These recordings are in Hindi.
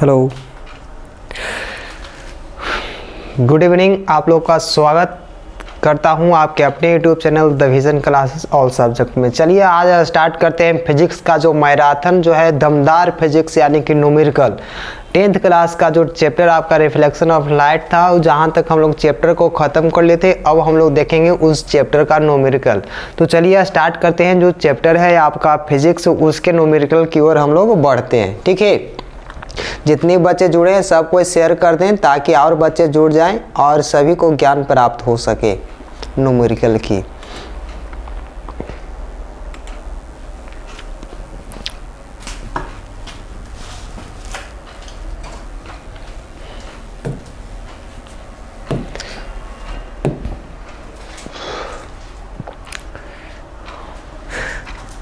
Hello, good evening. आप लोग का स्वागत करता हूं आपके अपने YouTube channel the vision classes all subject में। चलिए आज स्टार्ट करते हैं फिजिक्स का जो मैराथन जो है दमदार फिजिक्स यानी कि न्यूमेरिकल 10th क्लास का जो चैप्टर आपका रिफ्लेक्शन ऑफ लाइट था, जहां तक हम लोग चैप्टर को ख़त्म कर लेते, अब हम लोग देखेंगे उस चैप्टर का न्यूमेरिकल। तो चलिए स्टार्ट करते हैं। जो चैप्टर है आपका फिजिक्स, उसके न्यूमेरिकल की ओर हम लोग बढ़ते हैं। ठीक है, जितने बच्चे जुड़े हैं सबको शेयर कर दें ताकि और बच्चे जुड़ जाएं और सभी को ज्ञान प्राप्त हो सके न्यूमेरिकल की।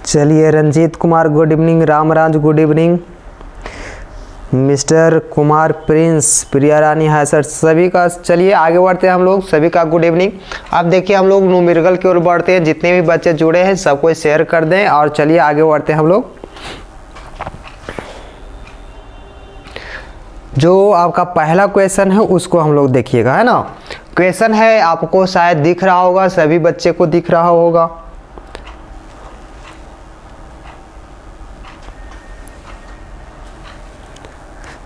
चलिए, Ranjit Kumar good evening, Ramraj good evening, mister Kumar Prince, Priya Rani है सर, सभी का चलिए आगे बढ़ते हैं हम लोग। सभी का गुड इवनिंग। अब देखिए हम लोग न्यूमेरिकल की ओर बढ़ते हैं। जितने भी बच्चे जुड़े हैं सबको शेयर कर दें और चलिए आगे बढ़ते हैं हम लोग। जो आपका पहला क्वेश्चन है उसको हम लोग देखिएगा, है ना। क्वेश्चन है आपको शायद दिख रहा होगा, सभी बच्चे को दिख रहा होगा।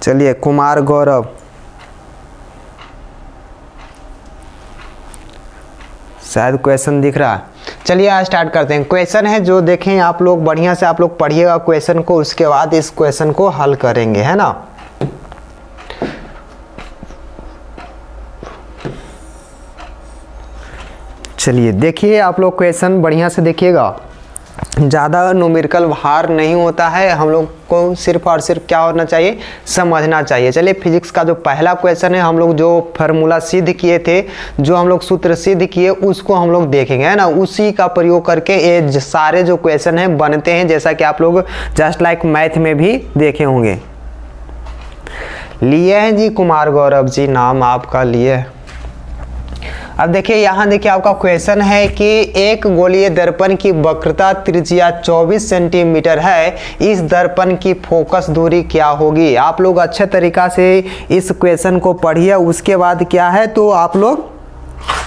चलिए, कुमार गौरव, शायद क्वेश्चन दिख रहा है। चलिए आज स्टार्ट करते हैं। क्वेश्चन है जो देखें आप लोग, बढ़िया से आप लोग पढ़िएगा क्वेश्चन को, उसके बाद इस क्वेश्चन को हल करेंगे, है ना। चलिए देखिए आप लोग क्वेश्चन बढ़िया से देखिएगा। ज़्यादा न्यूमेरिकल भार नहीं होता है, हम लोग को सिर्फ और सिर्फ क्या होना चाहिए, समझना चाहिए। चलिए फिजिक्स का जो पहला क्वेश्चन है, हम लोग जो फार्मूला सिद्ध किए थे, जो हम लोग सूत्र सिद्ध किए, उसको हम लोग देखेंगे, है ना। उसी का प्रयोग करके ये सारे जो क्वेश्चन हैं बनते हैं, जैसा कि आप लोग जस्ट लाइक मैथ में भी देखे होंगे। लिए हैं जी कुमार गौरव जी, नाम आपका लिए। अब देखिए यहाँ देखिए आपका क्वेश्चन है कि एक गोलीय दर्पण की वक्रता त्रिज्या 24 सेंटीमीटर है, इस दर्पण की फोकस दूरी क्या होगी। आप लोग अच्छे तरीका से इस क्वेश्चन को पढ़िए, उसके बाद क्या है तो आप लोग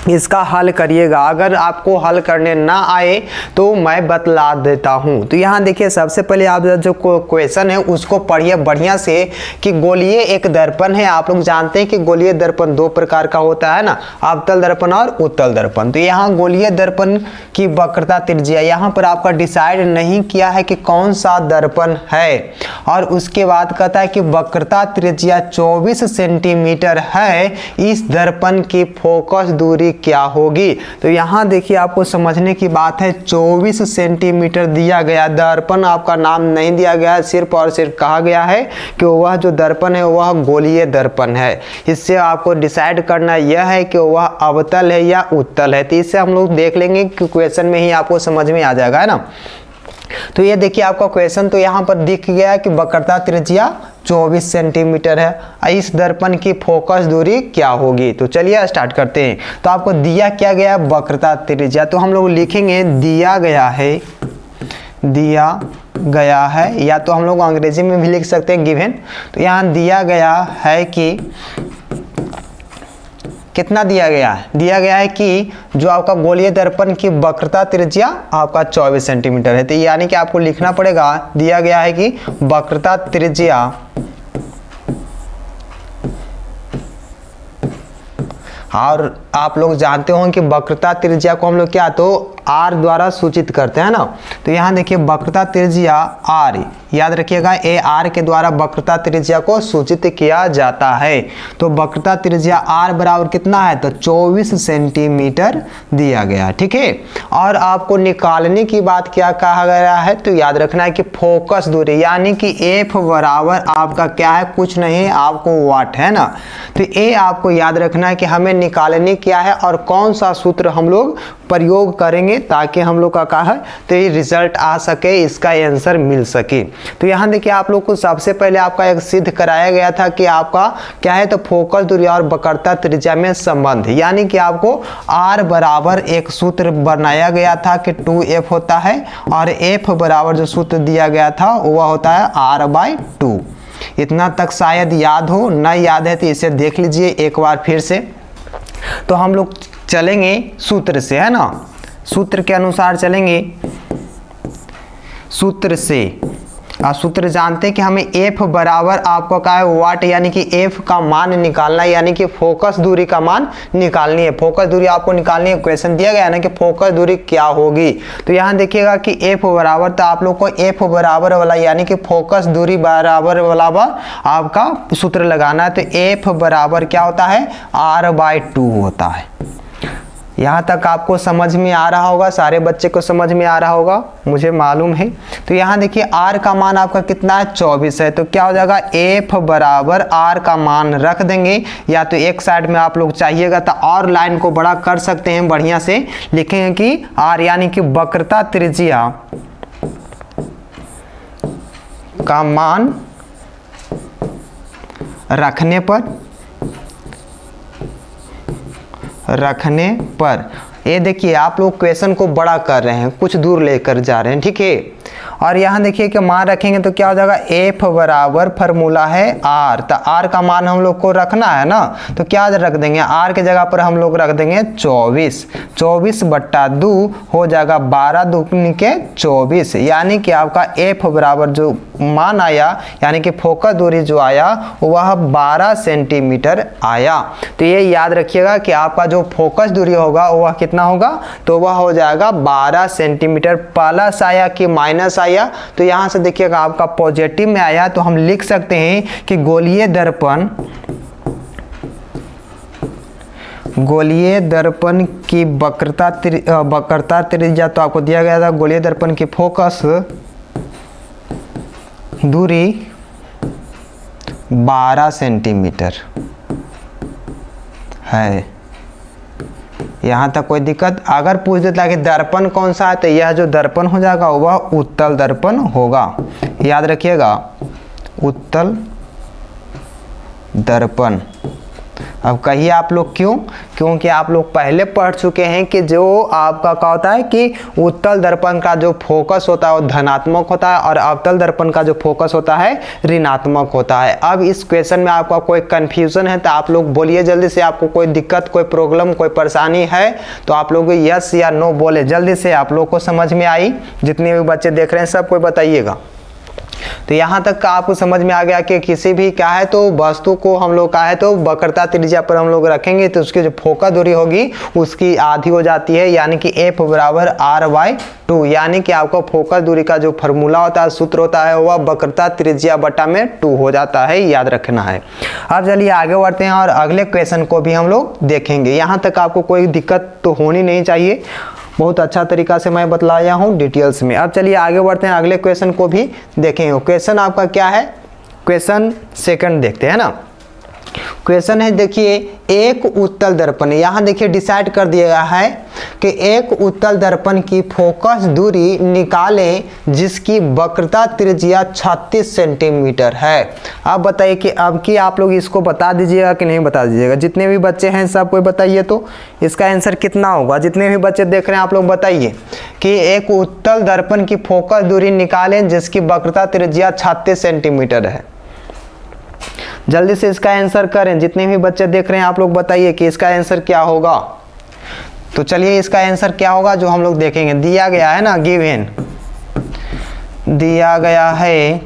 इसका हल करिएगा। अगर आपको हल करने ना आए तो मैं बतला देता हूं। तो यहाँ देखिए सबसे पहले आप जो क्वेश्चन है उसको पढ़िए बढ़िया से कि गोलीय एक दर्पण है। आप लोग जानते हैं कि गोलीय दर्पण दो प्रकार का होता है ना, अवतल दर्पण और उत्तल दर्पण। तो यहाँ गोलीय दर्पण की वक्रता त्रिज्या यहाँ पर आपका डिसाइड नहीं किया है कि कौन सा दर्पण है, और उसके बाद कहता है कि वक्रता त्रिज्या 24 सेंटीमीटर है, इस दर्पण की फोकस दूरी क्या होगी। तो यहाँ देखिए आपको समझने की बात है, 24 सेंटीमीटर दिया गया, दर्पण आपका नाम नहीं दिया गया, सिर्फ और सिर्फ कहा गया है कि वह जो दर्पण है वह गोलीय दर्पण है। इससे आपको डिसाइड करना यह है कि वह अवतल है या उत्तल है। तो इससे हम लोग देख लेंगे कि क्वेश्चन में ही आपको समझ में आ जाएगा, है ना। तो ये देखिए आपका क्वेश्चन तो यहाँ पर दिख गया कि वक्रता त्रिज्या 24 सेंटीमीटर है, इस दर्पण की फोकस दूरी क्या होगी। तो चलिए स्टार्ट करते हैं। तो आपको दिया क्या गया, वक्रता त्रिज्या, तो हम लोग लिखेंगे दिया गया है, या तो हम लोग अंग्रेजी में भी लिख सकते हैं गिवन। तो यहाँ दिया गया है कि कितना दिया गया है, दिया गया है कि जो आपका गोलीय दर्पण की वक्रता त्रिज्या आपका 24 सेंटीमीटर है। तो यानी कि आपको लिखना पड़ेगा, दिया गया है कि वक्रता त्रिज्या और आप लोग जानते हो कि वक्रता त्रिज्या को हम लोग क्या तो आर द्वारा सूचित करते हैं ना। तो यहाँ देखिए वक्रता त्रिज्या आर, याद रखिएगा ए आर के द्वारा वक्रता त्रिज्या को सूचित किया जाता है। तो वक्रता त्रिज्या आर बराबर कितना है, तो 24 सेंटीमीटर दिया गया। ठीक है, और आपको निकालने की बात क्या कहा गया है, तो याद रखना है कि फोकस दूरी, यानी कि एफ बराबर आपका क्या है, कुछ नहीं आपको वाट, है ना। तो ये आपको याद रखना है कि हमें निकालने क्या है और कौन सा सूत्र हम लोग प्रयोग करेंगे ताकि हम लोग का क्या है तो ये रिजल्ट आ सके, इसका आंसर मिल सके। तो यहाँ देखिए आप लोग को सबसे पहले आपका एक सिद्ध कराया गया था कि आपका क्या है तो फोकस दूरी और वक्रता त्रिज्या में संबंध, यानी कि आपको R बराबर एक सूत्र बनाया गया था कि 2F होता है और F बराबर जो सूत्र दिया गया था वह होता है R/2। इतना तक शायद याद हो, न याद है तो इसे देख लीजिए एक बार फिर से। तो हम लोग चलेंगे सूत्र से, है ना, सूत्र के अनुसार चलेंगे। सूत्र से सूत्र जानते हैं कि हमें F बराबर आपको क्या है वाट, यानी कि F का मान निकालना है, यानी कि फोकस दूरी का मान निकालनी है। फोकस दूरी आपको निकालनी है, क्वेश्चन दिया गया है ना कि फोकस दूरी क्या होगी। तो यहाँ देखिएगा कि F बराबर, तो आप लोग को F बराबर वाला यानी कि फोकस दूरी बराबर वाला आपका सूत्र लगाना है। तो F बराबर क्या होता है, R/2 होता है। यहाँ तक आपको समझ में आ रहा होगा, सारे बच्चे को समझ में आ रहा होगा, मुझे मालूम है। तो यहाँ देखिए R का मान आपका कितना है, 24 है। तो क्या हो जाएगा, F बराबर R का मान रख देंगे, या तो एक साइड में आप लोग चाहिएगा तो और लाइन को बड़ा कर सकते हैं, बढ़िया से लिखेंगे कि R यानी कि वक्रता त्रिज्या का मान रखने पर ये देखिए आप लोग क्वेश्चन को बड़ा कर रहे हैं, कुछ दूर लेकर जा रहे हैं, ठीक है। और यहाँ देखिए कि मान रखेंगे तो क्या हो जाएगा, F बराबर फार्मूला है R, तो R का मान हम लोग को रखना है ना, तो क्या रख देंगे, R के जगह पर हम लोग रख देंगे 24। 24/2 हो जाएगा 12 दूनी के 24, यानी कि आपका F बराबर जो मान आया, यानी कि फोकस दूरी जो आया वह 12 सेंटीमीटर आया। तो ये याद रखिएगा कि आपका जो फोकस दूरी होगा वह कितना होगा, तो वह हो जाएगा 12 सेंटीमीटर। प्लस आया कि माइनस आया, तो यहां से देखिएगा आपका पॉजिटिव में आया, तो हम लिख सकते हैं कि गोलीय दर्पण की वक्रता त्रिज्या, तो आपको दिया गया था गोलीय दर्पण की फोकस दूरी 12 सेंटीमीटर है। यहाँ तक कोई दिक्कत? अगर पूछ देता है कि दर्पण कौन सा है, तो यह जो दर्पण हो जाएगा वह उत्तल दर्पण होगा, याद रखिएगा, उत्तल दर्पण। अब कहिए आप लोग क्यों? क्योंकि आप लोग पहले पढ़ चुके हैं कि जो आपका क्या होता है कि उत्तल दर्पण का जो फोकस होता है वो धनात्मक होता है, और अवतल दर्पण का जो फोकस होता है ऋणात्मक होता है। अब इस क्वेश्चन में आपका कोई कंफ्यूजन है तो आप लोग बोलिए जल्दी से, आपको कोई दिक्कत, कोई प्रॉब्लम, कोई परेशानी है तो आप लोग यस या नो बोले जल्दी से। आप लोग को समझ में आई? जितने भी बच्चे देख रहे हैं सब कोई बताइएगा। तो यहाँ तक का आपको समझ में आ गया कि किसी भी क्या है तो वस्तु को हम लोग का है तो वक्रता त्रिज्या पर हम लोग रखेंगे तो उसकी जो फोकस दूरी होगी उसकी आधी हो जाती है, यानी कि F बराबर R/2, यानी कि आपका फोकस दूरी का जो फार्मूला होता है, सूत्र होता है, वह वक्रता त्रिज्या बटा में 2 हो जाता है, याद रखना है। अब चलिए आगे बढ़ते हैं और अगले क्वेश्चन को भी हम लोग देखेंगे। यहाँ तक आपको कोई दिक्कत तो होनी नहीं चाहिए, बहुत अच्छा तरीका से मैं बतलाया हूँ डिटेल्स में। अब चलिए आगे बढ़ते हैं, अगले क्वेश्चन को भी देखेंगे। क्वेश्चन आपका क्या है, क्वेश्चन सेकंड देखते हैं ना। क्वेश्चन है देखिए, एक उत्तल दर्पण, यहाँ देखिए डिसाइड कर दिया गया है कि एक उत्तल दर्पण की फोकस दूरी निकालें जिसकी वक्रता त्रिज्या 36 सेंटीमीटर है। अब बताइए कि अब की आप लोग इसको बता दीजिएगा कि नहीं बता दीजिएगा। जितने भी बच्चे हैं सब कोई बताइए तो इसका आंसर कितना होगा। जितने भी बच्चे देख रहे हैं आप लोग बताइए कि एक उत्तल दर्पण की फोकस दूरी निकालें जिसकी वक्रता त्रिज्या 36 सेंटीमीटर है। जल्दी से इसका आंसर करें। जितने भी बच्चे देख रहे हैं आप लोग बताइए कि इसका आंसर क्या होगा। तो चलिए इसका आंसर क्या होगा जो हम लोग देखेंगे। दिया गया है ना, गिवन दिया गया है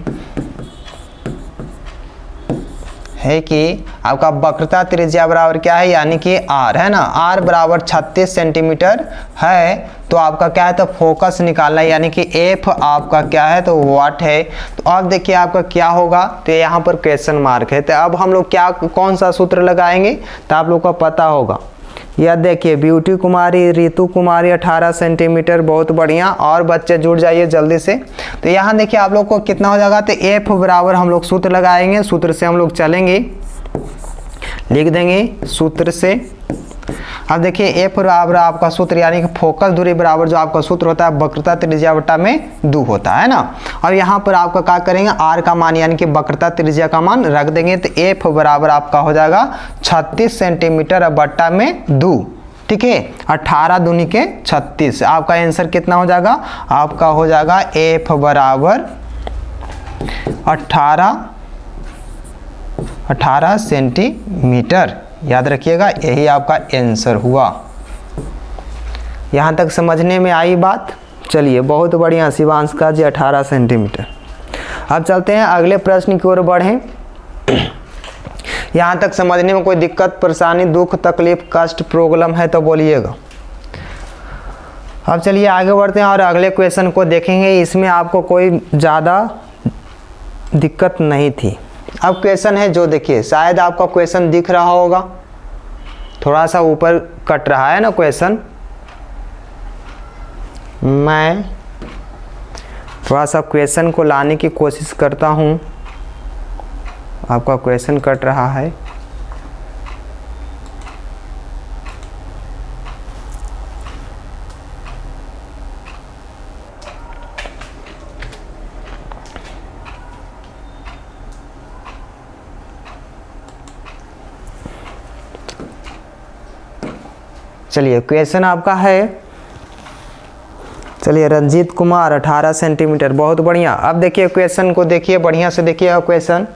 कि आपका वक्रता त्रिज्या बराबर क्या है, यानी कि R है ना, R बराबर 36 सेंटीमीटर है। तो आपका क्या है तो फोकस निकालना है, यानी कि F आपका क्या है तो वाट है। तो अब देखिए आपका क्या होगा, तो यहाँ पर क्वेश्चन मार्क है। तो अब हम लोग क्या कौन सा सूत्र लगाएंगे तो आप लोग को पता होगा। यह देखिए ब्यूटी कुमारी, रितु कुमारी 18 सेंटीमीटर, बहुत बढ़िया। और बच्चे जुड़ जाइए जल्दी से। तो यहाँ देखिए आप लोग को कितना हो जाएगा, तो F बराबर हम लोग सूत्र लगाएंगे, सूत्र से हम लोग चलेंगे, लिख देंगे सूत्र से। अब देखिए F बराबर आपका सूत्र यानी कि फोकस दूरी बराबर जो आपका सूत्र होता है वक्रता त्रिज्या बटा में 2 होता है ना। अब यहाँ पर आपका क्या करेंगे, R का मान यानी कि वक्रता त्रिज्या का मान रख देंगे। तो F बराबर आपका हो जाएगा 36 सेंटीमीटर बटा में 2, ठीक है। 18 दूनी के 36। आपका आंसर कितना हो जाएगा, आपका हो जाएगा F बराबर 18 18 सेंटीमीटर। याद रखिएगा, यही आपका आंसर हुआ। यहाँ तक समझने में आई बात? चलिए, बहुत बढ़िया शिवांश का जी, 18 सेंटीमीटर। अब चलते हैं अगले प्रश्न की ओर बढ़ें। यहाँ तक समझने में कोई दिक्कत, परेशानी, दुख, तकलीफ, कष्ट, प्रॉब्लम है तो बोलिएगा। अब चलिए आगे बढ़ते हैं और अगले क्वेश्चन को देखेंगे। इसमें आपको कोई ज़्यादा दिक्कत नहीं थी। अब क्वेश्चन है जो, देखिए शायद आपका क्वेश्चन दिख रहा होगा, थोड़ा सा ऊपर कट रहा है ना क्वेश्चन। मैं थोड़ा सा क्वेश्चन को लाने की कोशिश करता हूँ। आपका क्वेश्चन कट रहा है। चलिए, क्वेश्चन आपका है, चलिए रंजीत कुमार 18 सेंटीमीटर, बहुत बढ़िया। अब देखिए क्वेश्चन को, देखिए बढ़िया से देखिए क्वेश्चन।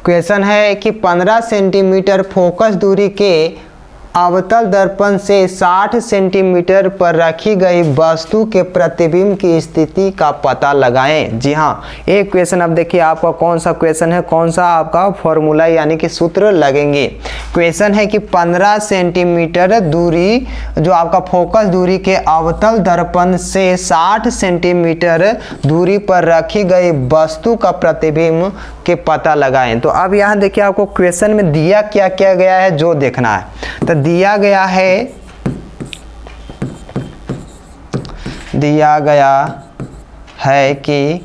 क्वेश्चन है कि 15 सेंटीमीटर फोकस दूरी के अवतल दर्पण से 60 सेंटीमीटर पर रखी गई वस्तु के प्रतिबिंब की स्थिति का पता लगाएं। जी हाँ, एक क्वेश्चन। अब देखिए आपका कौन सा क्वेश्चन है, कौन सा आपका फॉर्मूला यानी कि सूत्र लगेंगे। क्वेश्चन है कि 15 सेंटीमीटर दूरी, जो आपका फोकस दूरी के अवतल दर्पण से 60 सेंटीमीटर दूरी पर रखी गई वस्तु का प्रतिबिंब के पता लगाएं। तो अब यहाँ देखिए आपको क्वेश्चन में दिया क्या क्या गया है जो देखना है। तो दिया गया है कि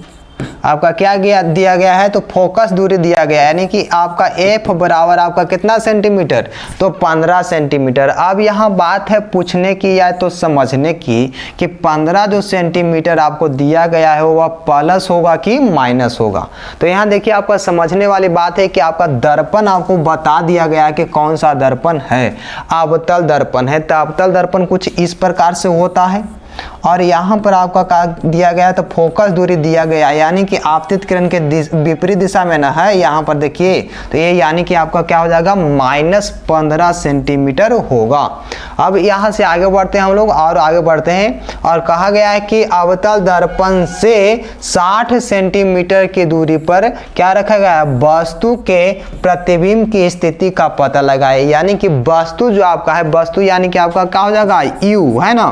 आपका क्या दिया गया है, तो फोकस दूरी दिया गया है, यानी कि आपका F बराबर आपका कितना सेंटीमीटर, तो 15 सेंटीमीटर। अब यहाँ बात है पूछने की या तो समझने की कि 15 जो सेंटीमीटर आपको दिया गया है वह प्लस होगा कि माइनस होगा। तो यहाँ देखिए आपका समझने वाली बात है कि आपका दर्पण आपको बता दिया गया है कि कौन सा दर्पण है, अवतल दर्पण है। तो अवतल दर्पण कुछ इस प्रकार से होता है, और यहाँ पर आपका क्या दिया गया है, तो फोकस दूरी दिया गया, यानी कि आपतित किरण के विपरीत दिशा में ना है। यहाँ पर देखिए, तो ये यानी कि आपका क्या हो जाएगा, -15 सेंटीमीटर होगा। अब यहाँ से आगे बढ़ते हैं हम लोग, और आगे बढ़ते हैं, और कहा गया है कि अवतल दर्पण से 60 सेंटीमीटर की दूरी पर क्या रखा गया है, वस्तु के प्रतिबिंब की स्थिति का पता लगाए। यानी कि वस्तु जो आपका है, वस्तु यानी कि आपका क्या हो जाएगा, U है ना,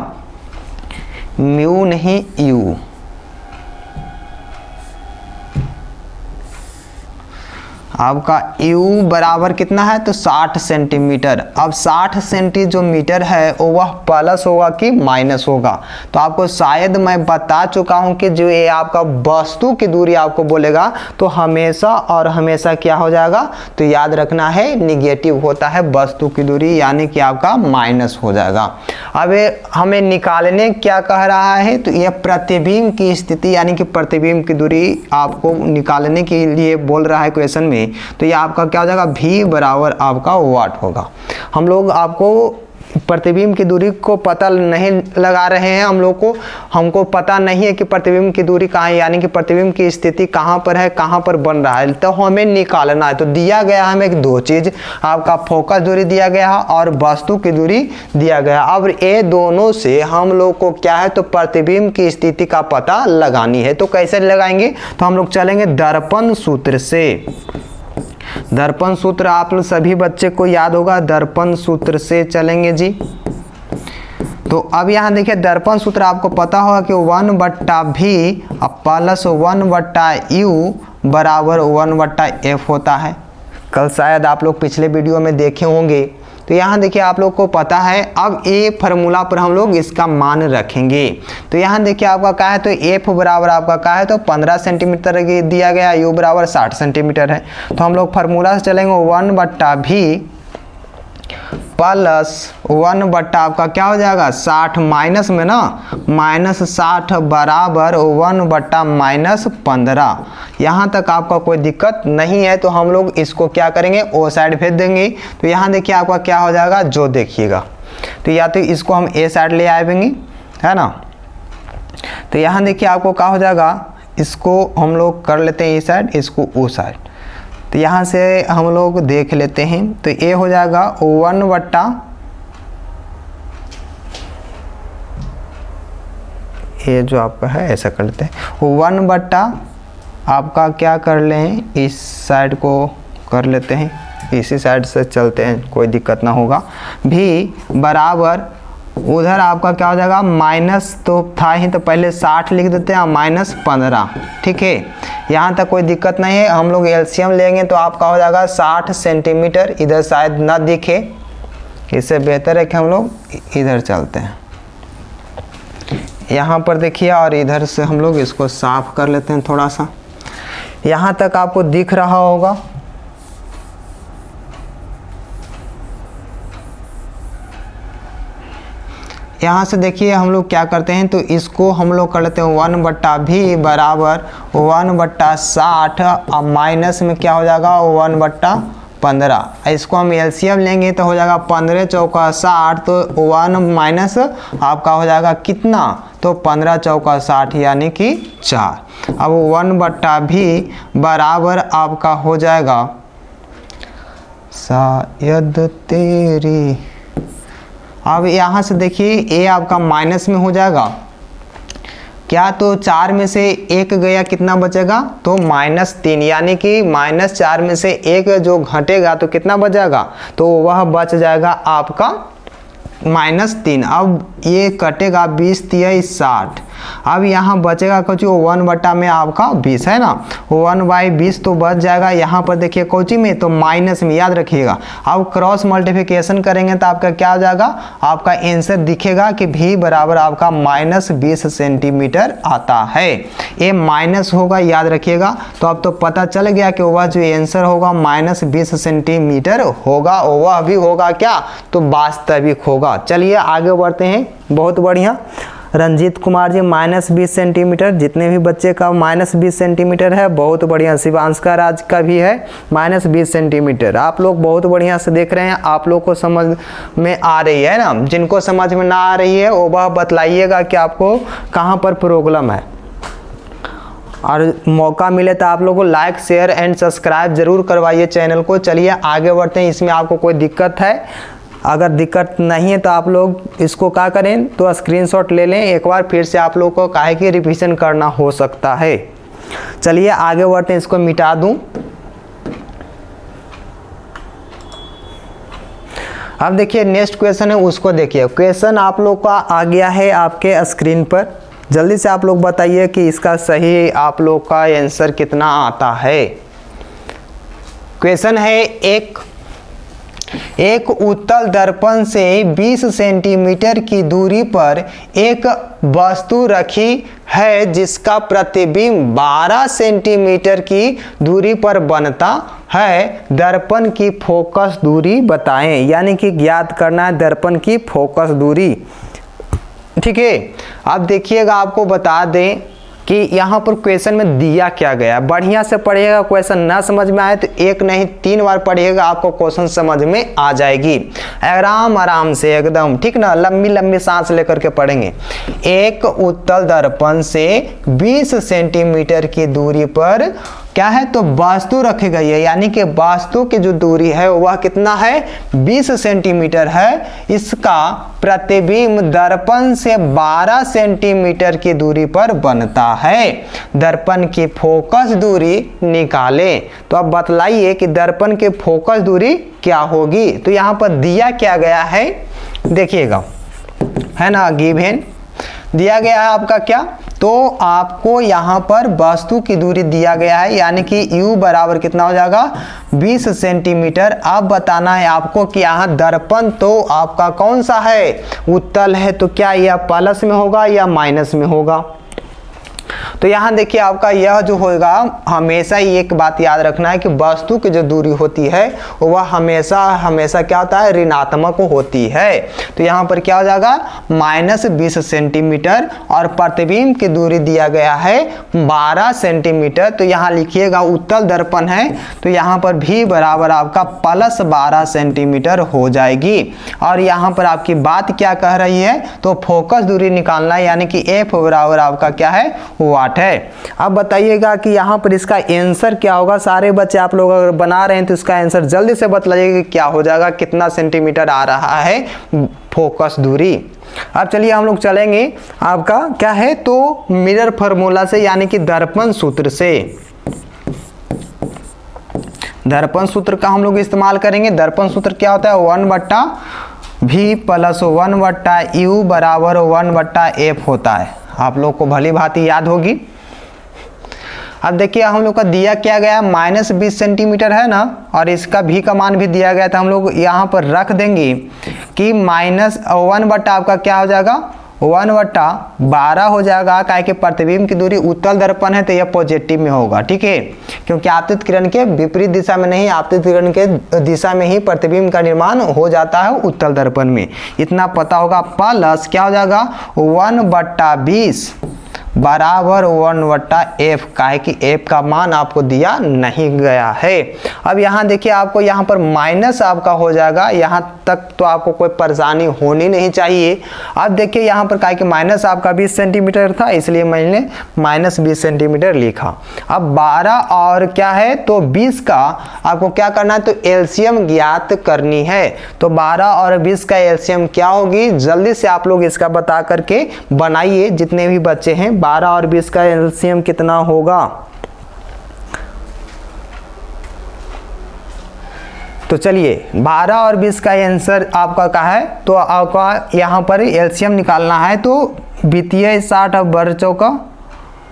म्यू नहीं यू। आपका U बराबर कितना है, तो 60 सेंटीमीटर। अब 60 सेंटी जो मीटर है वह प्लस होगा कि माइनस होगा। तो आपको शायद मैं बता चुका हूं कि जो ये आपका वस्तु की दूरी आपको बोलेगा तो हमेशा और हमेशा क्या हो जाएगा, तो याद रखना है निगेटिव होता है वस्तु की दूरी, यानी कि आपका माइनस हो जाएगा। अब हमें निकालने क्या कह रहा है, तो यह प्रतिबिंब की स्थिति यानी कि प्रतिबिंब की दूरी आपको निकालने के लिए बोल रहा है क्वेश्चन में। तो ये आपका क्या हो जाएगा, V बराबर आपका वाट होगा। हम लोग आपको प्रतिबिंब की दूरी को पता नहीं लगा रहे हैं, हमको पता नहीं है कि प्रतिबिंब की दूरी कहाँ है, यानी कि प्रतिबिंब की स्थिति कहाँ पर है, कहाँ पर बन रहा है, तो हमें निकालना है। तो दिया गया हमें दो चीज, आपका फोकस दूरी दिया गया है और वस्तु की दूरी दिया गया। अब ये दोनों से हम लोग को क्या है, तो प्रतिबिंब की स्थिति का पता लगानी है। तो कैसे लगाएंगे, तो हम लोग चलेंगे दर्पण सूत्र से। दर्पण सूत्र आप लोग सभी बच्चे को याद होगा, दर्पण सूत्र से चलेंगे जी। तो अब यहाँ देखिए दर्पण सूत्र आपको पता होगा कि 1/V प्लस 1/U बराबर 1/F होता है। कल शायद आप लोग पिछले वीडियो में देखे होंगे। तो यहाँ देखिए आप लोग को पता है। अब ये फार्मूला पर हम लोग इसका मान रखेंगे। तो यहाँ देखिए आपका क्या है, तो F बराबर आपका क्या है, तो 15 सेंटीमीटर दिया गया, U बराबर 60 सेंटीमीटर है। तो हम लोग फार्मूला से चलेंगे 1/V प्लस 1 बट्टा आपका क्या हो जाएगा 60 माइनस में ना -60 बराबर 1 बट्टा -15। यहाँ तक आपका कोई दिक्कत नहीं है तो हम लोग इसको क्या करेंगे ओ साइड भेज देंगे। तो यहाँ देखिए आपका क्या हो जाएगा जो देखिएगा, तो या तो इसको हम ए साइड ले आएंगे, है ना। तो यहाँ देखिए आपको क्या हो जाएगा, इसको हम लोग कर लेते हैं ए साइड, इसको ओ साइड। तो यहाँ से हम लोग देख लेते हैं, तो ए हो जाएगा 1 बट्टा ये जो आपका है ऐसा कर लेते हैं 1 बट्टा आपका क्या कर लें, इस साइड को कर लेते हैं, इसी साइड से चलते हैं, कोई दिक्कत ना होगा। भी बराबर उधर आपका क्या हो जाएगा, माइनस तो था ही तो पहले 60 लिख देते हैं -15, ठीक है। यहाँ तक कोई दिक्कत नहीं है, हम लोग एलसीएम लेंगे तो आपका हो जाएगा 60 सेंटीमीटर। इधर शायद ना दिखे, इससे बेहतर है कि हम लोग इधर चलते हैं, यहाँ पर देखिए, और इधर से हम लोग इसको साफ कर लेते हैं थोड़ा सा। यहाँ तक आपको दिख रहा होगा, यहाँ से देखिए हम लोग क्या करते हैं, तो इसको हम लोग कर लेते हैं 1 बट्टा भी बराबर 1 बट्टा 60 और माइनस में क्या हो जाएगा 1 बट्टा 15। इसको हम एलसीएम लेंगे तो हो जाएगा 15 चौका 60, तो 1 माइनस आपका हो जाएगा कितना, तो 15 चौका 60 यानी कि 4। अब 1 बट्टा भी बराबर आपका हो जाएगा शायद तेरी। अब यहाँ से देखिए ए आपका माइनस में हो जाएगा क्या, तो 4 में से 1 गया, कितना बचेगा, तो -3, यानी कि -4 में से 1 जो घटेगा तो कितना बचेगा, तो वह बच जाएगा आपका -3। अब ये कटेगा 20 × 60, अब यहाँ बचेगा कोची 1 बट्टा में आपका 20 है ना, 1/20 तो बच जाएगा। यहाँ पर देखिए कोची में, तो माइनस में, याद रखिएगा। अब क्रॉस मल्टीप्लिकेशन करेंगे तो आपका क्या हो जाएगा, आपका आंसर दिखेगा कि भी बराबर आपका -20 सेंटीमीटर आता है। ये माइनस होगा, याद रखिएगा। तो अब तो पता चल गया कि वह जो आंसर होगा -20 सेंटीमीटर होगा, वह भी होगा क्या, तो वास्तविक होगा। चलिए आगे बढ़ते हैं, बहुत बढ़िया। रंजीत कुमार जी -20 सेंटीमीटर, जितने भी बच्चे का -20 सेंटीमीटर है बहुत बढ़िया। शिवांश का राज का भी है -20 सेंटीमीटर। आप लोग बहुत बढ़िया से देख रहे हैं, आप लोग को समझ में आ रही है ना। जिनको समझ में ना आ रही है वो वह बतलाइएगा कि आपको कहाँ पर प्रॉब्लम है। और मौका मिले तो आप लोगों को लाइक शेयर एंड सब्सक्राइब जरूर करवाइए चैनल को। चलिए आगे बढ़ते हैं। इसमें आपको कोई दिक्कत है, अगर दिक्कत नहीं है तो आप लोग इसको क्या करें, तो स्क्रीनशॉट ले लें एक बार, फिर से आप लोग को काहे कि रिवीजन करना हो सकता है। चलिए आगे बढ़ते हैं, इसको मिटा दूं। अब देखिए नेक्स्ट क्वेश्चन है, उसको देखिए। क्वेश्चन आप लोग का आ गया है आपके स्क्रीन पर, जल्दी से आप लोग बताइए कि इसका सही आप लोग का आंसर कितना आता है। क्वेश्चन है, एक उत्तल दर्पण से 20 सेंटीमीटर की दूरी पर एक वस्तु रखी है जिसका प्रतिबिंब 12 सेंटीमीटर की दूरी पर बनता है। दर्पण की फोकस दूरी बताएं, यानी कि ज्ञात करना है दर्पण की फोकस दूरी, ठीक है। अब देखिएगा, आपको बता दें कि यहाँ पर क्वेश्चन में दिया क्या गया। बढ़िया से पढ़िएगा, क्वेश्चन ना समझ में आए तो 1 नहीं 3 बार पढ़िएगा, आपको क्वेश्चन समझ में आ जाएगी। आराम से एकदम, ठीक ना, लंबी सांस लेकर के पढ़ेंगे। एक उत्तल दर्पण से 20 सेंटीमीटर की दूरी पर क्या है, तो वास्तु रखी गई है, यानी कि वास्तु की जो दूरी है वह कितना है, 20 सेंटीमीटर है। इसका प्रतिबिंब दर्पण से 12 सेंटीमीटर की दूरी पर बनता है। दर्पण की फोकस दूरी निकालें। तो अब बतलाइए कि दर्पण की फोकस दूरी क्या होगी। तो यहाँ पर दिया क्या गया है, देखिएगा, है ना, गिवन दिया गया है आपका क्या, तो आपको यहाँ पर वस्तु की दूरी दिया गया है, यानी कि u बराबर कितना हो जाएगा, 20 सेंटीमीटर। अब बताना है आपको कि यहाँ दर्पण तो आपका कौन सा है, उत्तल है, तो क्या यह प्लस में होगा या माइनस में होगा। तो यहाँ देखिए आपका यह जो होगा, हमेशा ही एक बात याद रखना है कि वस्तु की जो दूरी होती है वह हमेशा क्या होता है, ऋणात्मक होती है। तो यहाँ पर क्या हो जाएगा, -20 सेंटीमीटर और प्रतिबिंब की दूरी दिया गया है 12 सेंटीमीटर। तो यहाँ लिखिएगा उत्तल दर्पण है तो यहाँ पर भी बराबर आपका +12 सेंटीमीटर हो जाएगी। और यहाँ पर आपकी बात क्या कह रही है, तो फोकस दूरी निकालना है, यानी कि F बराबर आपका क्या है, वाट है। अब बताइएगा कि यहाँ पर इसका आंसर क्या होगा। सारे बच्चे आप लोग अगर बना रहे हैं तो इसका आंसर जल्दी से बतलाइएगा क्या हो जाएगा, कितना सेंटीमीटर आ रहा है फोकस दूरी। अब चलिए हम लोग चलेंगे आपका क्या है, तो मिरर फार्मूला से, यानी कि दर्पण सूत्र से। दर्पण सूत्र का हम लोग इस्तेमाल करेंगे। दर्पण सूत्र क्या होता है, 1/V + 1/U बराबर 1/F होता है। आप लोग को भली भांति याद होगी। अब देखिए हम लोग का दिया क्या गया, -20 सेंटीमीटर है ना, और इसका भी का मान भी दिया गया था। हम लोग यहाँ पर रख देंगे कि -1 आपका क्या हो जाएगा, 1/12 हो जाएगा। काहे कि प्रतिबिंब की दूरी उत्तल दर्पण है तो यह पॉजिटिव में होगा, ठीक है, क्योंकि आपतित किरण के विपरीत दिशा में नहीं, आपतित किरण के दिशा में ही प्रतिबिंब का निर्माण हो जाता है उत्तल दर्पण में। इतना पता होगा। प्लस क्या हो जाएगा, 1/20 बराबर 1/F, काहे कि F का मान आपको दिया नहीं गया है। अब यहाँ देखिए आपको यहाँ पर माइनस आपका हो जाएगा, यहाँ तक तो आपको कोई परेशानी होनी नहीं चाहिए। अब देखिए यहाँ पर काहे कि माइनस आपका 20 सेंटीमीटर था, इसलिए मैंने -20 सेंटीमीटर लिखा। अब 12 और क्या है, तो 20 का आपको क्या करना है, तो एलसीएम ज्ञात करनी है। तो 12 और 20 का एलसीएम क्या होगी, जल्दी से आप लोग इसका बता करके बनाइए जितने भी बच्चे हैं। 12 और 20 का एलसीएम कितना होगा, तो चलिए 12 और 20 का आंसर आपका क्या है, तो आपका यहाँ पर एलसीएम निकालना है। तो वित्तीय 60 अब बढ़ चौका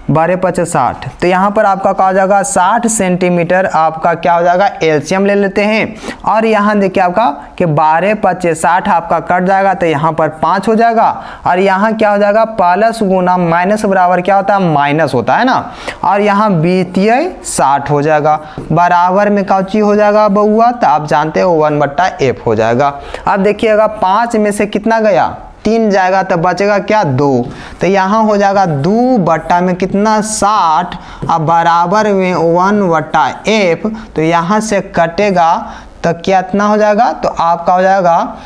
12×5 60, तो यहाँ पर आपका क्या हो जाएगा, 60 सेंटीमीटर आपका क्या हो जाएगा, एलसीएम ले लेते हैं। और यहाँ देखिए आपका कि 12×5 60 आपका कट जाएगा तो यहाँ पर 5 हो जाएगा। और यहाँ क्या हो जाएगा, प्लस गुना माइनस बराबर क्या होता है, माइनस होता है ना। और यहाँ वित्तीय 60 हो जाएगा, बराबर में कौची हो जाएगा बउआ, तो आप जानते हो 1/F हो जाएगा। अब देखिएगा 5 में से कितना गया, 3 जाएगा तो बचेगा क्या, 2। तो यहाँ हो जाएगा 2 में कितना, 60, अब बराबर में 1/F। तो यहाँ से कटेगा तो कितना हो जाएगा, तो आपका हो जाएगा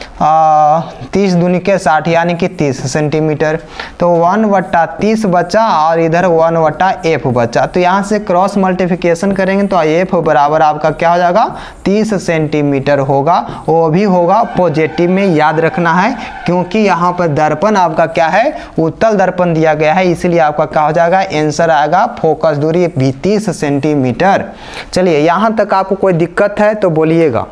30 दूनी के 60, यानी कि 30 सेंटीमीटर। तो 1/30 बचा और इधर 1/F बचा। तो यहाँ से क्रॉस मल्टीप्लिकेशन करेंगे तो F बराबर आपका क्या हो जाएगा, 30 सेंटीमीटर होगा। वो भी होगा पॉजिटिव में, याद रखना है, क्योंकि यहाँ पर दर्पण आपका क्या है, उत्तल दर्पण दिया गया है, इसलिए आपका क्या हो जाएगा, आंसर आएगा फोकस दूरी 30 सेंटीमीटर। चलिए यहाँ तक आपको कोई दिक्कत है तो बोलिएगा।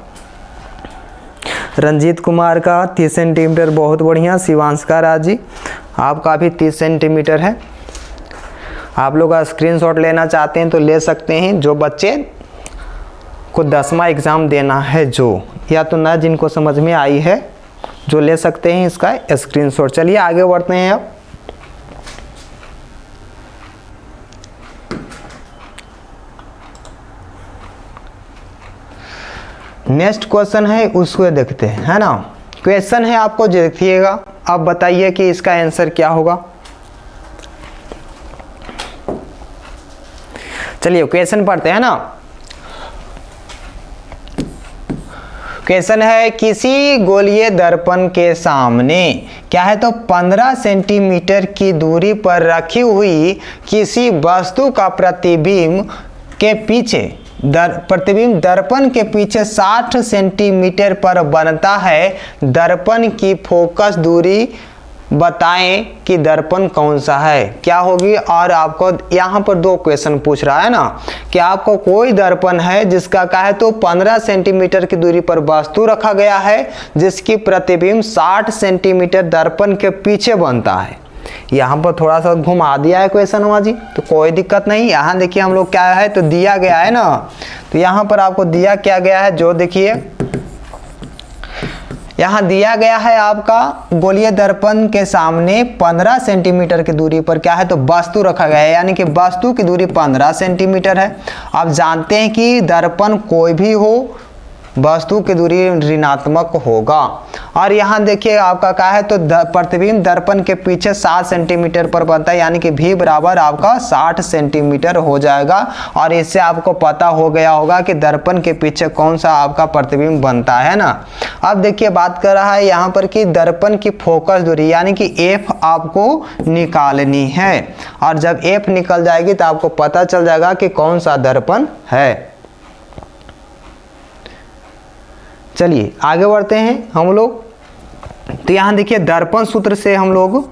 रंजीत कुमार का 30 सेंटीमीटर, बहुत बढ़िया। शिवांश का राजी आपका भी 30 सेंटीमीटर है। आप लोग का स्क्रीनशॉट लेना चाहते हैं तो ले सकते हैं, जो बच्चे को 10वां एग्ज़ाम देना है, जो या तो ना जिनको समझ में आई है, जो ले सकते हैं इसका स्क्रीनशॉट। चलिए आगे बढ़ते हैं। अब नेक्स्ट क्वेश्चन है, उसको देखते हैं, है ना। क्वेश्चन है आपको देखिएगा, अब बताइए कि इसका आंसर क्या होगा। चलिए क्वेश्चन पढ़ते हैं ना। क्वेश्चन है, किसी गोलीय दर्पण के सामने क्या है, तो 15 सेंटीमीटर की दूरी पर रखी हुई किसी वस्तु का प्रतिबिंब के पीछे प्रतिबिंब दर्पण के पीछे 60 सेंटीमीटर पर बनता है। दर्पण की फोकस दूरी बताएं कि दर्पण कौन सा है, क्या होगी। और आपको यहाँ पर 2 क्वेश्चन पूछ रहा है ना, कि आपको कोई दर्पण है जिसका क्या है, तो 15 सेंटीमीटर की दूरी पर वस्तु रखा गया है, जिसकी प्रतिबिंब 60 सेंटीमीटर दर्पण के पीछे बनता है। यहाँ पर थोड़ा सा घुमा दिया है क्वेश्चन हुआ जी, तो कोई दिक्कत नहीं। यहाँ देखिए हम लोग क्या है, तो दिया गया है ना, तो यहाँ पर आपको दिया क्या गया है, जो देखिए यहाँ दिया गया है आपका गोलीय दर्पण के सामने 15 सेंटीमीटर की दूरी पर क्या है तो वस्तु रखा गया है, यानी कि वस्तु की दूरी 15 सेंटीमीटर है। आप जानते हैं कि दर्पण कोई भी हो वस्तु की दूरी ऋणात्मक होगा। और यहाँ देखिए आपका क्या है तो प्रतिबिंब दर्पण के पीछे 7 सेंटीमीटर पर बनता है, यानी कि भी बराबर आपका 60 सेंटीमीटर हो जाएगा। और इससे आपको पता हो गया होगा कि दर्पण के पीछे कौन सा आपका प्रतिबिंब बनता है ना। अब देखिए बात कर रहा है यहाँ पर कि दर्पण की फोकस दूरी यानी कि एफ आपको निकालनी है। और जब एफ निकल जाएगी तो आपको पता चल जाएगा कि कौन सा दर्पण है। चलिए आगे बढ़ते हैं हम लोग। तो यहाँ देखिए दर्पण सूत्र से हम लोग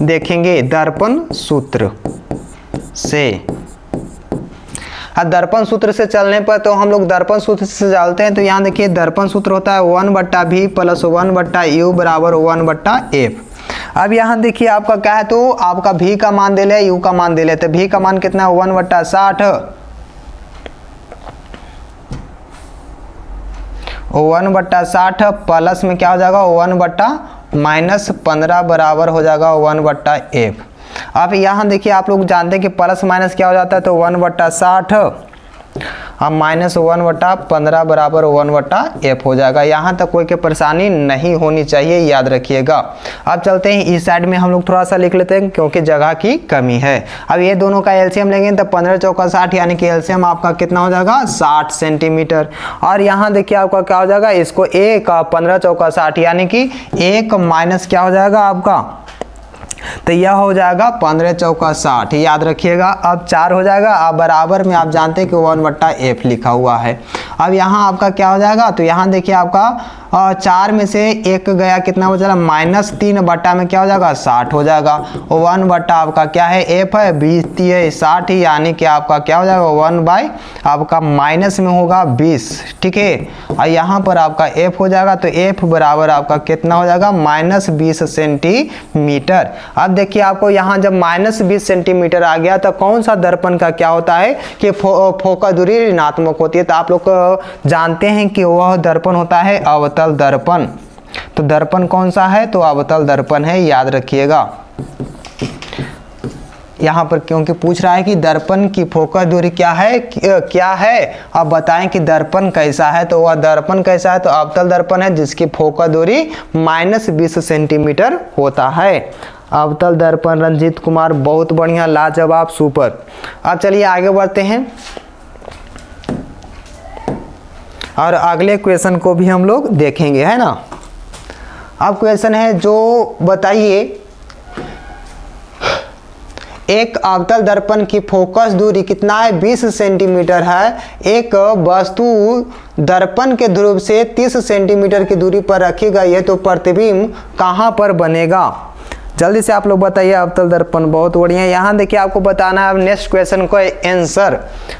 देखेंगे, दर्पण सूत्र से। दर्पण सूत्र से चलने पर तो हम लोग दर्पण सूत्र से चलते हैं। तो यहाँ देखिए दर्पण सूत्र होता है 1/v + 1/u = 1/f। अब यहाँ देखिए आपका क्या है तो आपका v का मान दे ले, u का मान दे ले। तो v का मान कितना है 1/60, 1/60 प्लस में क्या हो जाएगा 1/-15 बराबर हो जाएगा 1/f। अब यहाँ देखिए आप लोग जानते हैं कि प्लस माइनस क्या हो जाता है तो 1/60 अब -1/15 बराबर 1/f हो जाएगा। यहाँ तक कोई की परेशानी नहीं होनी चाहिए, याद रखिएगा। अब चलते हैं इस साइड में हम लोग थोड़ा सा लिख लेते हैं क्योंकि जगह की कमी है। अब ये दोनों का एलसीएम लेंगे तो 15 चौका 60 यानी कि एलसीएम आपका कितना हो जाएगा 60 सेंटीमीटर। और यहाँ देखिए आपका क्या हो जाएगा, इसको 15 चौका 60 यानी कि 1 माइनस क्या हो जाएगा आपका, तो यह हो जाएगा 15 चौका 60, याद रखिएगा। अब 4 हो जाएगा। अब बराबर में आप जानते हैं कि 1/f लिखा हुआ है। अब यहाँ आपका क्या हो जाएगा तो यहाँ देखिए आपका 4 में से 1 गया, कितना हो जाएगा -3 बटा में क्या हो जाएगा 60 हो जाएगा। 1/ आपका क्या है f है 20 60 यानी कि आपका क्या हो जाएगा 1/ आपका माइनस में होगा 20, ठीक है। और यहाँ पर आपका f हो जाएगा तो f बराबर आपका कितना हो जाएगा -20 सेंटीमीटर। अब देखिए आपको यहाँ जब -20 सेंटीमीटर आ गया तो कौन सा दर्पण का क्या होता है कि फोकस दूरी ऋणात्मक होती है। तो आप लोग जानते हैं कि वह दर्पण होता है अवतल दर्पण। तो दर्पण कौन सा है तो अवतल दर्पण है, याद रखिएगा। यहाँ पर क्योंकि पूछ रहा है कि दर्पण की फोकस दूरी क्या है अब बताएं कि दर्पण कैसा है। तो वह दर्पण कैसा है तो अवतल दर्पण है जिसकी फोकस दूरी -20 सेंटीमीटर होता है। अवतल दर्पण रंजीत कुमार, बहुत बढ़िया, लाजवाब, सुपर। अब चलिए आगे बढ़ते हैं और अगले क्वेश्चन को भी हम लोग देखेंगे, है ना। अब क्वेश्चन है जो बताइए एक अवतल दर्पण की फोकस दूरी कितना है 20 सेंटीमीटर है। एक वस्तु दर्पण के ध्रुव से 30 सेंटीमीटर की दूरी पर रखी गई है तो प्रतिबिंब कहाँ पर बनेगा। जल्दी से आप लोग बताइए। अवतल दर्पण बहुत बढ़िया। यहाँ देखिए आपको बताना है नेक्स्ट क्वेश्चन को आंसर।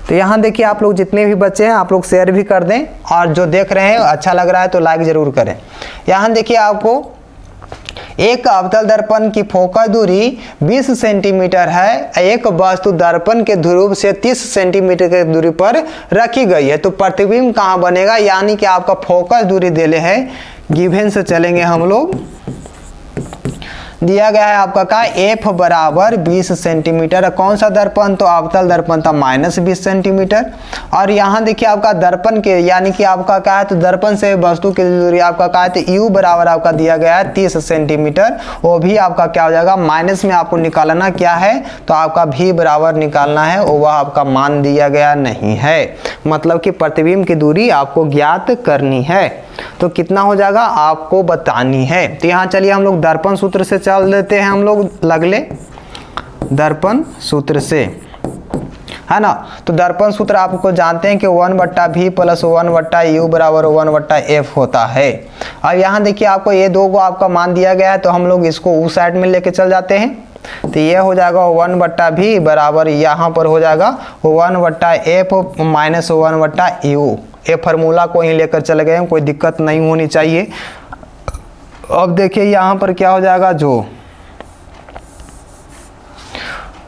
तो यहाँ देखिए आप लोग जितने भी बच्चे हैं आप लोग शेयर भी कर दें और जो देख रहे हैं अच्छा लग रहा है तो लाइक जरूर करें। यहाँ देखिए आपको एक अवतल दर्पण की फोकस दूरी 20 सेंटीमीटर है। एक वस्तु दर्पण के ध्रुव से 30 सेंटीमीटर की दूरी पर रखी गई है तो प्रतिबिंब कहाँ बनेगा, यानी कि आपका फोकस दूरी देले है। गिवन से चलेंगे हम लोग। दिया गया है आपका का f बराबर 20 सेंटीमीटर। कौन सा दर्पण तो अवतल दर्पण था -20 सेंटीमीटर। और यहाँ देखिए आपका दर्पण के यानी कि आपका क्या है तो दर्पण से वस्तु की दूरी आपका क्या है तो u बराबर आपका दिया गया है 30 सेंटीमीटर। वो भी आपका क्या हो जाएगा माइनस में आपको निकालना क्या है तो आपका v बराबर निकालना है, वह आपका मान दिया गया नहीं है। मतलब कि प्रतिबिंब की दूरी आपको ज्ञात करनी है तो कितना हो जाएगा आपको बतानी है। तो यहाँ चलिए हम लोग दर्पण सूत्र से चल देते हैं हम लोग लगले दर्पण सूत्र से, है ना। तो दर्पण सूत्र आपको जानते हैं कि 1/v + 1/u = 1/f होता है। अब यहाँ देखिए आपको ये दो को आपका मान दिया गया है तो हम लोग इसको उस साइड में लेके चल जाते हैं। तो ये हो जाएगा 1/v बराबर यहाँ पर हो जाएगा 1/f - 1/u। ये फार्मूला को ही लेकर चले गए हैं, कोई दिक्कत नहीं होनी चाहिए। अब देखिए यहाँ पर क्या हो जाएगा जो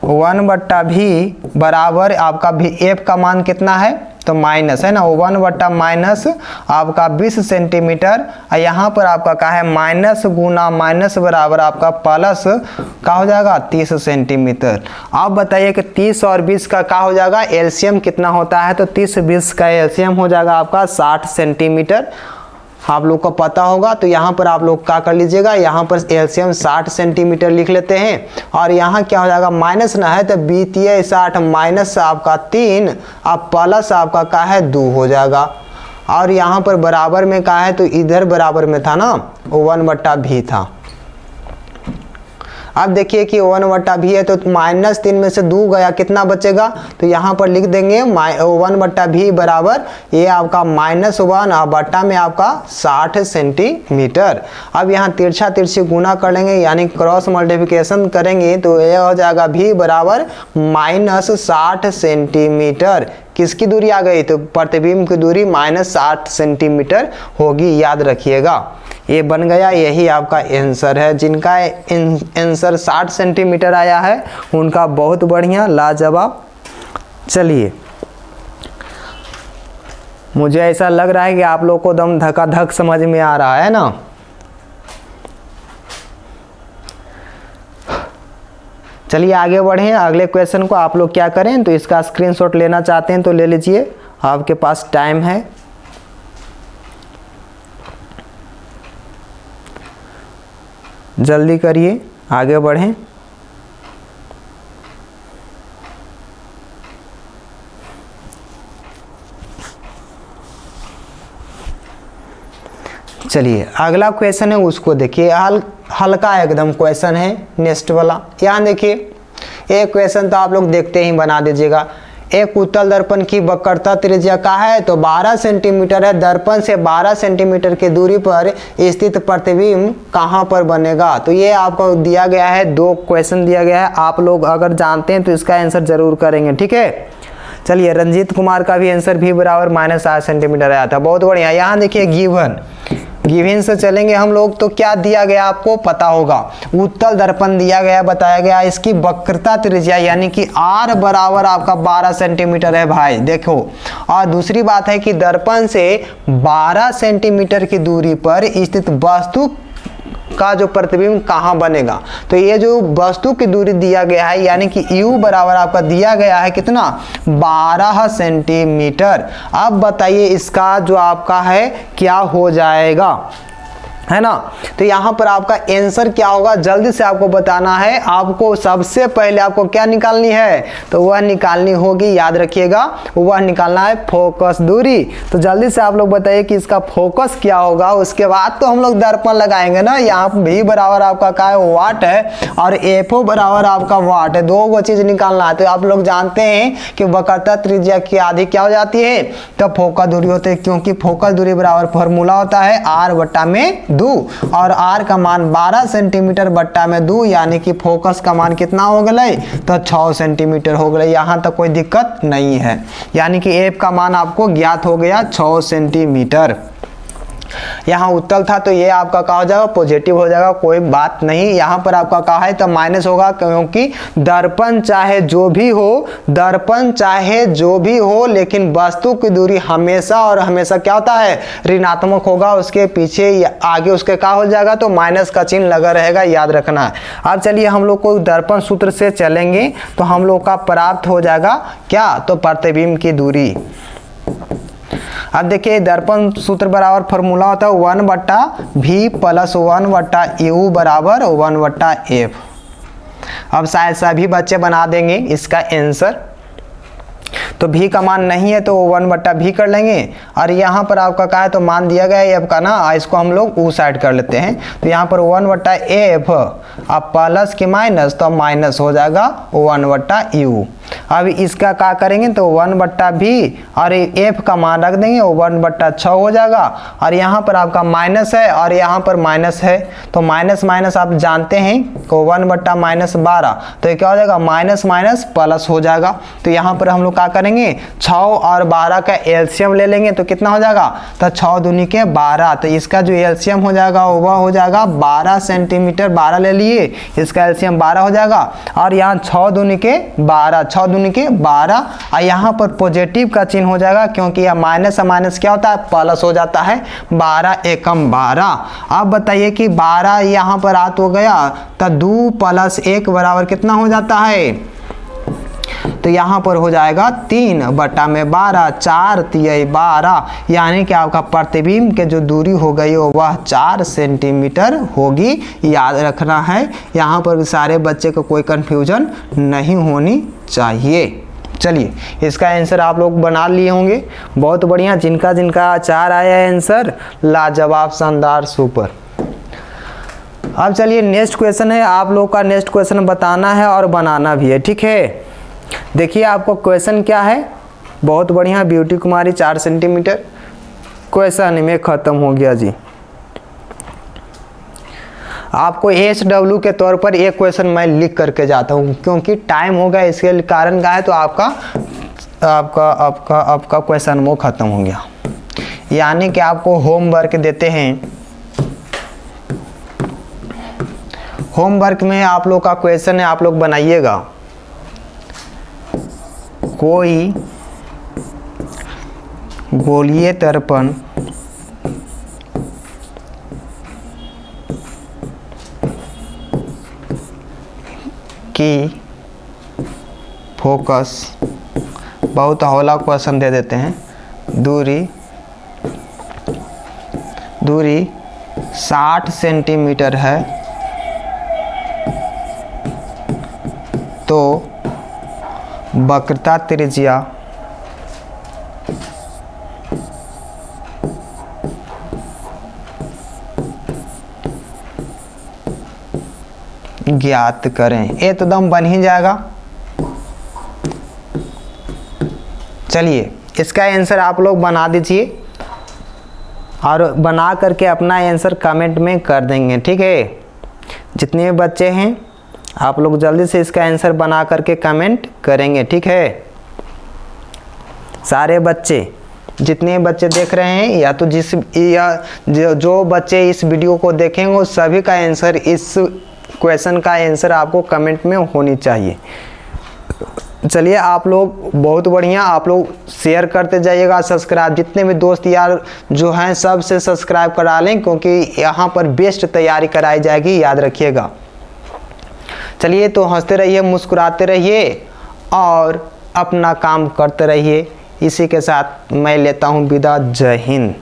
1/v बराबर आपका भी f का मान कितना है तो माइनस है ना, 1 बट्टा माइनस आपका 20 सेंटीमीटर, और यहाँ पर आपका क्या है माइनस गुना माइनस बराबर आपका प्लस क्या हो जाएगा 30 सेंटीमीटर। अब बताइए कि 30 और 20 का क्या हो जाएगा एलसीएम कितना होता है, तो 30-20 का एलसीएम हो जाएगा आपका 60 सेंटीमीटर, आप लोग को पता होगा। तो यहाँ पर आप लोग क्या कर लीजिएगा, यहाँ पर एलसीएम 60 सेंटीमीटर लिख लेते हैं, और यहाँ क्या हो जाएगा माइनस ना है तो 20 60 माइनस आपका 3 अब प्लस आपका क्या है 2 हो जाएगा, और यहाँ पर बराबर में क्या है तो इधर बराबर में था ना 1 बट्टा भी था। अब देखिए कि 1 बट्टा भी है तो -3 में से 2 गया, कितना बचेगा, तो यहाँ पर लिख देंगे 1 बट्टा भी बराबर ये आपका -1 और बट्टा में आपका 60 सेंटीमीटर। अब यहाँ तिरछा तिरछी गुना कर लेंगे यानी क्रॉस मल्टीप्लिकेशन करेंगे तो ये हो जाएगा भी बराबर -60 सेंटीमीटर। किसकी दूरी आ गई, तो प्रतिबिंब की दूरी -60 सेंटीमीटर होगी, याद रखिएगा। ये बन गया, यही आपका आंसर है। जिनका आंसर 60 सेंटीमीटर आया है उनका बहुत बढ़िया, लाजवाब। चलिए, मुझे ऐसा लग रहा है कि आप लोग को दम धकाधक समझ में आ रहा है ना। चलिए आगे बढ़ें, अगले क्वेश्चन को आप लोग क्या करें तो इसका स्क्रीनशॉट लेना चाहते हैं तो ले लीजिए, आपके पास टाइम है। जल्दी करिए, आगे बढ़ें। चलिए अगला क्वेश्चन है उसको देखिए, हल्का एकदम क्वेश्चन है नेक्स्ट वाला। यहाँ देखिए एक क्वेश्चन तो आप लोग देखते ही बना दीजिएगा। एक उत्तल दर्पण की वक्रता त्रिज्या का है तो 12 सेंटीमीटर है, दर्पण से 12 सेंटीमीटर की दूरी पर स्थित प्रतिबिंब कहाँ पर बनेगा। तो ये आपको दिया गया है, 2 क्वेश्चन दिया गया है, आप लोग अगर जानते हैं तो इसका आंसर जरूर करेंगे, ठीक है। चलिए रंजीत कुमार का भी आंसर भी बराबर -8 सेंटीमीटर आया था, बहुत बढ़िया। यहाँ देखिए गिवन से चलेंगे हम लोग तो क्या दिया गया आपको पता होगा, उत्तल दर्पण दिया गया, बताया गया इसकी वक्रता त्रिज्या यानी कि R बराबर आपका 12 सेंटीमीटर है भाई, देखो। और दूसरी बात है कि दर्पण से 12 सेंटीमीटर की दूरी पर स्थित वस्तु का जो प्रतिबिंब कहाँ बनेगा, तो ये जो वस्तु की दूरी दिया गया है यानी कि U बराबर आपका दिया गया है कितना 12 सेंटीमीटर। अब बताइए इसका जो आपका है क्या हो जाएगा, है ना। तो यहाँ पर आपका आंसर क्या होगा जल्दी से आपको बताना है। आपको सबसे पहले आपको क्या निकालनी है, तो वह निकालनी होगी, याद रखिएगा, वह निकालना है फोकस दूरी। तो जल्दी से आप लोग बताइए कि इसका फोकस क्या होगा। उसके बाद तो हम लोग दर्पण लगाएंगे ना। यहाँ भी बराबर आपका क्या है वाट है और एफओ बराबर आपका वाट है, 2 चीज निकालना है। तो आप लोग जानते हैं कि वक्रता त्रिज्या की आधी क्या हो जाती है, तब फोकस दूरी होती है, क्योंकि फोकस दूरी बराबर फॉर्मूला होता है R बट्टा में 2 और R का मान 12 सेंटीमीटर बट्टा में 2 यानी कि फोकस का मान कितना हो गया तो 6 सेंटीमीटर हो गया। यहाँ तक कोई दिक्कत नहीं है, यानी कि F का मान आपको ज्ञात हो गया 6 सेंटीमीटर। यहाँ उत्तल था तो ये आपका क्या हो जाएगा पॉजिटिव हो जाएगा, कोई बात नहीं। यहाँ पर आपका क्या है तो माइनस होगा, क्योंकि दर्पण चाहे जो भी हो लेकिन वस्तु की दूरी हमेशा और हमेशा क्या होता है ऋणात्मक होगा, उसके पीछे आगे उसके क्या हो जाएगा तो माइनस का चिन्ह लगा रहेगा, याद रखना है। अब चलिए हम लोग को दर्पण सूत्र से चलेंगे तो हम लोग का प्राप्त हो जाएगा क्या, तो प्रतिबिंब की दूरी। अब देखिए दर्पण सूत्र बराबर फॉर्मूला होता है 1 बट्टा भी प्लस 1 बट्टा यू बराबर 1 बट्टा एफ। अब शायद सभी बच्चे बना देंगे इसका आंसर। तो भी का मान नहीं है तो 1 बट्टा भी कर लेंगे, और यहाँ पर आपका क्या है तो मान दिया गया है एफ का ना, इसको हम लोग ऊ साइड कर लेते हैं। तो यहाँ पर 1 बट्टा एफ, अब प्लस की माइनस तो माइनस हो जाएगा 1 बट्टा यू। अब इसका क्या करेंगे तो 1 बट्टा भी और एफ का मान रख देंगे 1 बट्टा 6 हो जाएगा, और यहाँ पर आपका माइनस है और यहाँ पर माइनस है तो माइनस माइनस आप जानते हैं तो 1 बट्टा -12 तो ये क्या हो जाएगा माइनस माइनस प्लस हो जाएगा। तो यहाँ पर हम लोग क्या करेंगे 6 और 12 का एलसीएम ले लेंगे तो कितना हो जाएगा तो 6 दूनी के 12, तो इसका जो एलसीएम हो जाएगा वह हो जाएगा 12 सेंटीमीटर, 12 ले लिए इसका एलसीएम 12 हो जाएगा, और यहाँ 6 दूनी के 12, 6 6 दूनी के 12 और यहाँ पर पॉजिटिव का चिन्ह हो जाएगा क्योंकि यह माइनस माइनस क्या होता है, प्लस हो जाता है। 12 एकम 12। अब बताइए कि 12 यहाँ पर आत हो गया तो 2 + 1 बराबर कितना हो जाता है, तो यहाँ पर हो जाएगा 3/12, 4 × 12, यानी कि आपका प्रतिबिंब के जो दूरी हो गई वह 4 सेंटीमीटर होगी। याद रखना है, यहाँ पर सारे बच्चे को कोई कंफ्यूजन नहीं होनी चाहिए। चलिए इसका आंसर आप लोग बना लिए होंगे, बहुत बढ़िया। जिनका जिनका 4 आया है आंसर, लाजवाब, शानदार, सुपर। अब चलिए नेक्स्ट क्वेश्चन है, आप लोग का नेक्स्ट क्वेश्चन बताना है और बनाना भी है, ठीक है। देखिए आपको क्वेश्चन क्या है, बहुत बढ़िया, ब्यूटी कुमारी 4 सेंटीमीटर। क्वेश्चन में ख़त्म हो गया जी। आपको HW के तौर पर एक क्वेश्चन मैं लिख करके जाता हूँ क्योंकि टाइम हो गया, इसके कारण का है, तो आपका क्वेश्चन वो ख़त्म हो गया। यानी कि आपको होमवर्क देते हैं, होमवर्क में आप लोग का क्वेश्चन है, आप लोग बनाइएगा। कोई गोलीय दर्पण की फोकस, बहुत हौला क्वेश्चन दे देते हैं, दूरी 60 सेंटीमीटर है तो वक्रता त्रिज्या ज्ञात करें। एकदम बन ही जाएगा। चलिए इसका आंसर आप लोग बना दीजिए और बना करके अपना आंसर कमेंट में कर देंगे, ठीक है। जितने भी बच्चे हैं आप लोग जल्दी से इसका आंसर बना करके कमेंट करेंगे, ठीक है। सारे बच्चे, जितने बच्चे देख रहे हैं या तो जो बच्चे इस वीडियो को देखेंगे सभी का आंसर, इस क्वेश्चन का आंसर आपको कमेंट में होनी चाहिए। चलिए आप लोग बहुत बढ़िया, आप लोग शेयर करते जाइएगा, सब्सक्राइब, जितने भी दोस्त यार जो हैं सब से सब्सक्राइब करा लें क्योंकि यहाँ पर बेस्ट तैयारी कराई जाएगी, याद रखिएगा। चलिए तो हंसते रहिए, मुस्कुराते रहिए और अपना काम करते रहिए। इसी के साथ मैं लेता हूँ विदा। जय हिंद।